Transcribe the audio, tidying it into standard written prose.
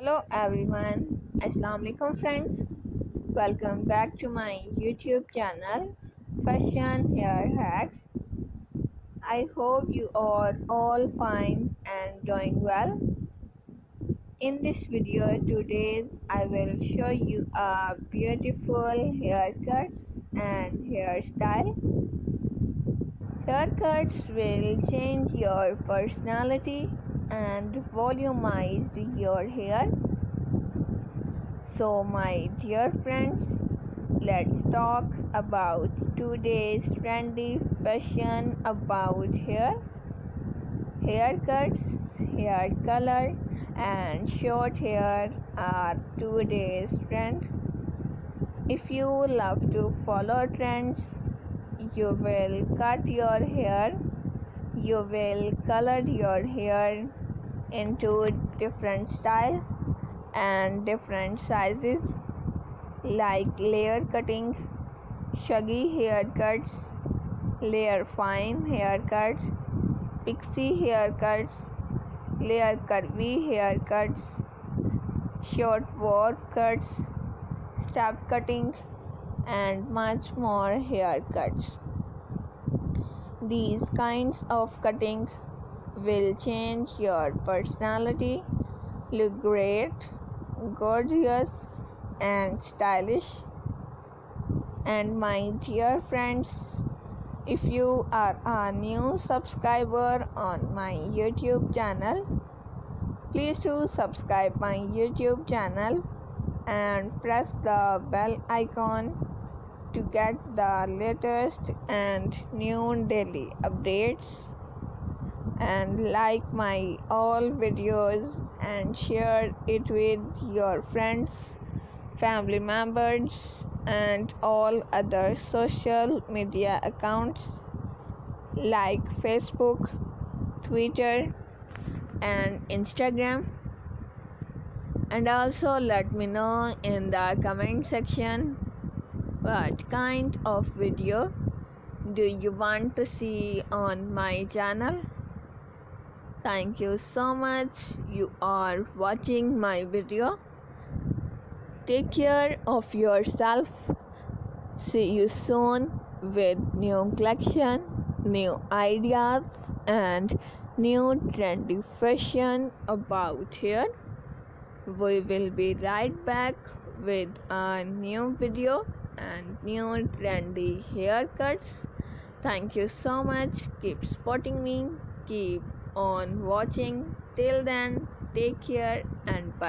Hello everyone, Assalamu alaikum friends. Welcome back to my YouTube channel Fashion Hair Hacks. I hope you are all fine and doing well. In this video today I will show you a beautiful haircuts and hairstyle. Haircuts will change your personality and volumize your hair. So my dear friends, let's talk about today's trendy fashion about hair. Haircuts, hair color and short hair are today's trend. If you love to follow trends, you will cut your hair, you will color your hair into different style and different sizes like layer cutting, shaggy haircuts, layer fine haircuts, pixie haircuts, layer curvy haircuts, short bob cuts, step cutting and much more haircuts. These kinds of cutting will change your personality, look great, gorgeous and stylish. And my dear friends, if you are a new subscriber on my YouTube channel, please do subscribe my YouTube channel and press the bell icon to get the latest and new daily updates, and like my all videos and share it with your friends, family members and all other social media accounts like Facebook, Twitter and Instagram. And also let me know in the comment section what kind of video do you want to see on my channel. Thank you so much you are watching my video. Take care of yourself. See you soon with new collection, new ideas and new trendy fashion about hair. We will be right back with a new video and new trendy haircuts. Thank you so much. Keep supporting me. Keep on watching. Till then, take care and bye.